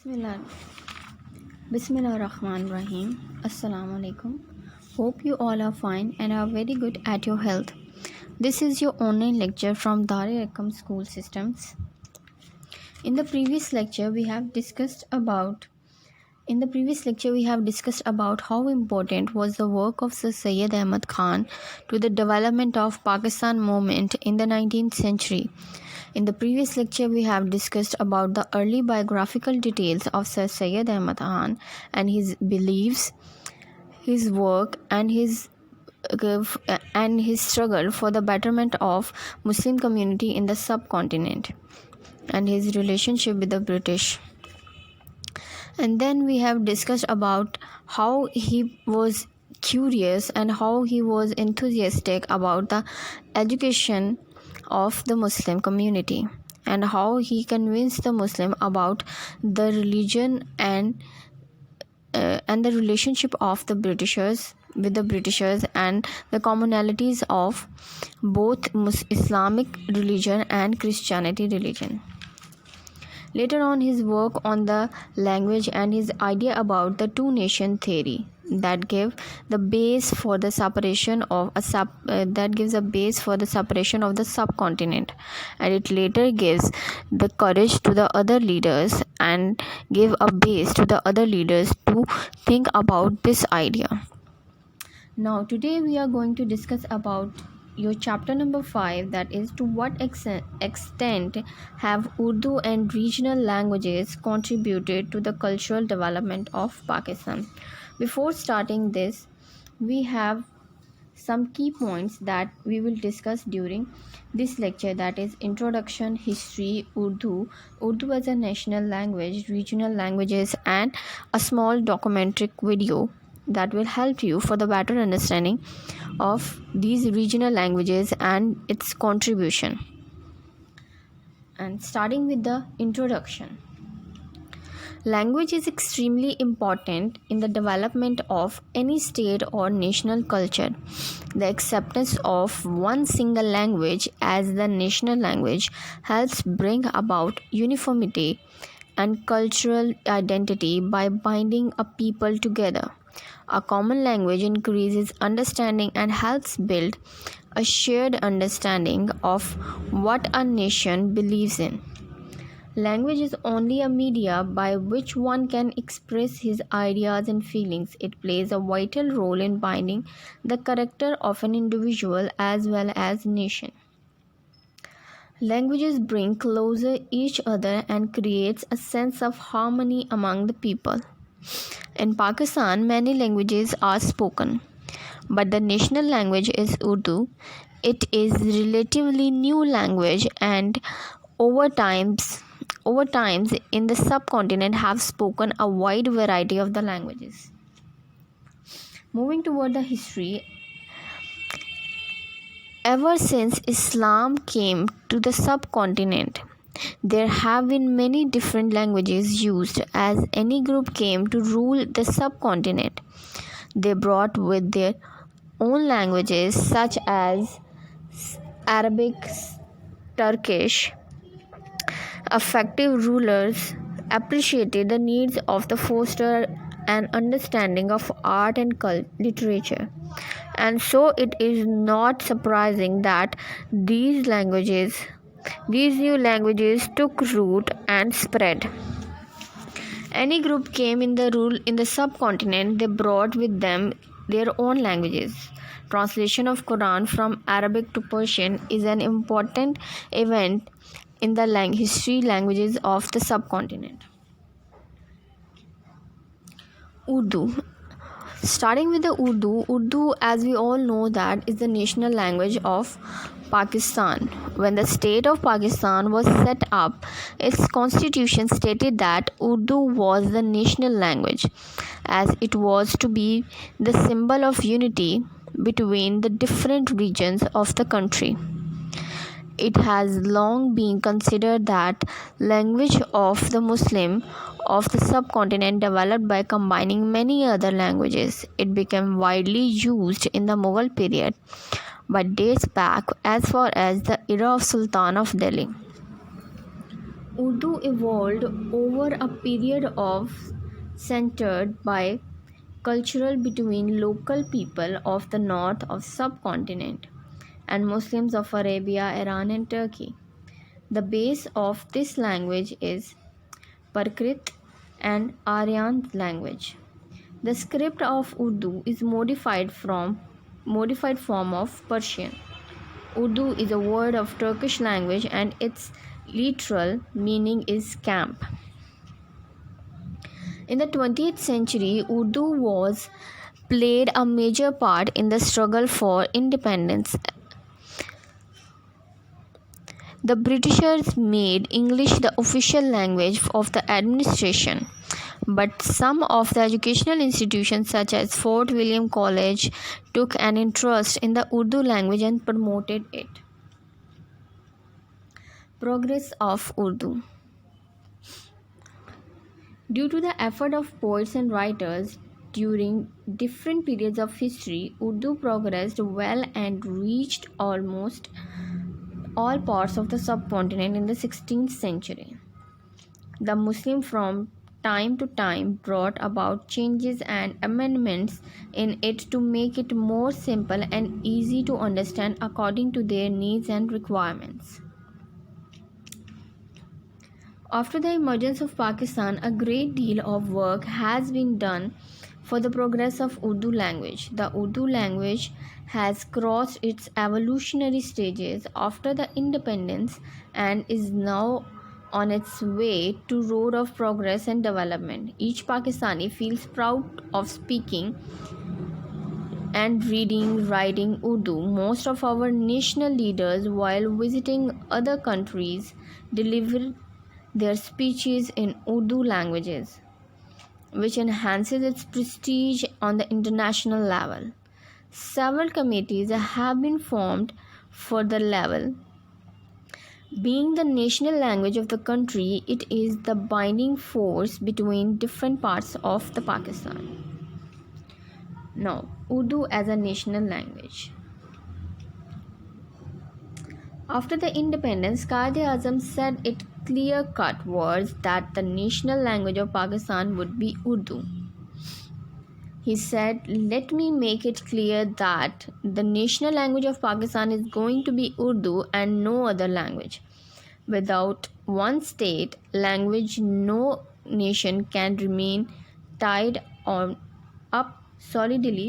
Bismillah. Bismillahirrahmanirrahim. Assalamu alaikum. Hope you all are fine and are very good at your health. This is your online lecture from Dar-e-Rakam School Systems. In the previous lecture we have discussed about how important was the work of Sir Syed Ahmad Khan to the development of Pakistan movement in the 19th century. In the previous lecture, we have discussed about the early biographical details of Sir Syed Ahmad Khan and his beliefs, his work, and his struggle for the betterment of Muslim community in the subcontinent, and his relationship with the British. And then we have discussed about how he was curious and how he was enthusiastic about the education of the Muslim community, and how he convinced the Muslim about the religion and the relationship of the Britishers with the Britishers and the commonalities of both Islamic religion and Christianity religion. Later on, his work on the language and his idea about the two-nation theory that gave the base for the separation of the subcontinent, and it later gives the courage to the other leaders and gave a base to the other leaders to think about this idea. Now today we are going to discuss about your chapter number 5, that is, to what extent have Urdu and regional languages contributed to the cultural development of Pakistan. Before starting this, we have some key points that we will discuss during this lecture, that is introduction, history, Urdu as a national language, regional languages, and a small documentary video that will help you for the better understanding of these regional languages and its contribution. And starting with the introduction. Language is extremely important in the development of any state or national culture. The acceptance of one single language as the national language helps bring about uniformity and cultural identity by binding a people together. A common language increases understanding and helps build a shared understanding of what a nation believes in. Language is only a media by which one can express his ideas and feelings. It plays a vital role in binding the character of an individual as well as nation. Languages bring closer each other and creates a sense of harmony among the people. In Pakistan, many languages are spoken, but the national language is Urdu. It is relatively new language, and over times in the subcontinent have spoken a wide variety of the languages. Moving toward the history, ever since Islam came to the subcontinent, there have been many different languages used as any group came to rule the subcontinent. They brought with their own languages such as Arabic, Turkish. Effective rulers appreciated the needs of the foster and understanding of art and literature. And so it is not surprising that these new languages took root and spread. Any group came in the subcontinent, they brought with them their own languages. Translation of Quran from Arabic to Persian is an important event in the history languages of the subcontinent. Urdu. Starting with the Urdu, as we all know, that is the national language of Pakistan. When the state of Pakistan was set up, its constitution stated that Urdu was the national language, as it was to be the symbol of unity between the different regions of the country. It has long been considered that language of the Muslim of the subcontinent developed by combining many other languages. It became widely used in the Mughal period, but dates back as far as the era of Sultan of Delhi. Urdu evolved over a period of centered by cultural between local people of the north of subcontinent and Muslims of Arabia, Iran and Turkey. The base of this language is Prakrit and Aryan language. The script of Urdu is modified form of Persian. Urdu is a word of Turkish language and its literal meaning is camp. In the 20th century, Urdu was played a major part in the struggle for independence. The Britishers made English the official language of the administration, but some of the educational institutions such as Fort William College took an interest in the Urdu language and promoted it. Progress of Urdu. Due to the effort of poets and writers during different periods of history, Urdu progressed well and reached almost all parts of the subcontinent in the 16th century. The Muslims from time to time brought about changes and amendments in it to make it more simple and easy to understand according to their needs and requirements. After the emergence of Pakistan, a great deal of work has been done for the progress of Urdu language. The Urdu language has crossed its evolutionary stages after the independence and is now on its way to road of progress and development. Each Pakistani feels proud of speaking and reading, writing Urdu. Most of our national leaders, while visiting other countries, deliver their speeches in Urdu languages, which enhances its prestige on the international level. Several committees have been formed for the level. Being the national language of the country, it is the binding force between different parts of the Pakistan. Now, Urdu as a national language. After the independence, Quaid-e-Azam said in clear-cut words that the national language of Pakistan would be Urdu. He said, "Let me make it clear that the national language of Pakistan is going to be Urdu and no other language. Without one state language, no nation can remain tied up solidly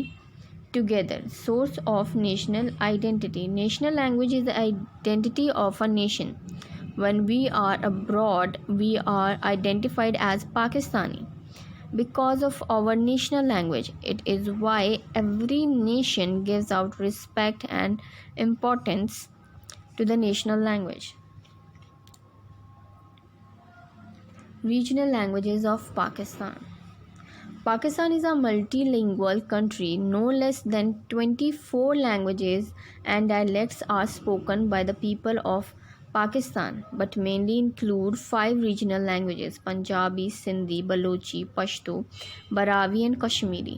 together." Source of national identity. National language is the identity of a nation. When we are abroad, we are identified as Pakistani because of our national language. It is why every nation gives out respect and importance to the national language. Regional languages of Pakistan. Pakistan is a multilingual country. No less than 24 languages and dialects are spoken by the people of Pakistan, but mainly include 5 regional languages: Punjabi, Sindhi, Balochi, Pashto, Baravi, and Kashmiri.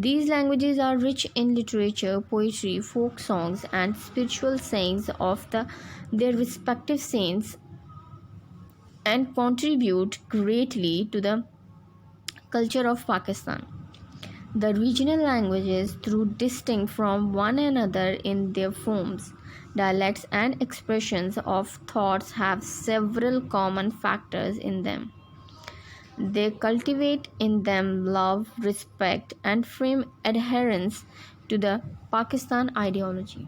These languages are rich in literature, poetry, folk songs, and spiritual sayings of their respective saints and contribute greatly to the culture of Pakistan. The regional languages, though distinct from one another in their forms, dialects, and expressions of thoughts, have several common factors in them. They cultivate in them love, respect, and firm adherence to the Pakistan ideology.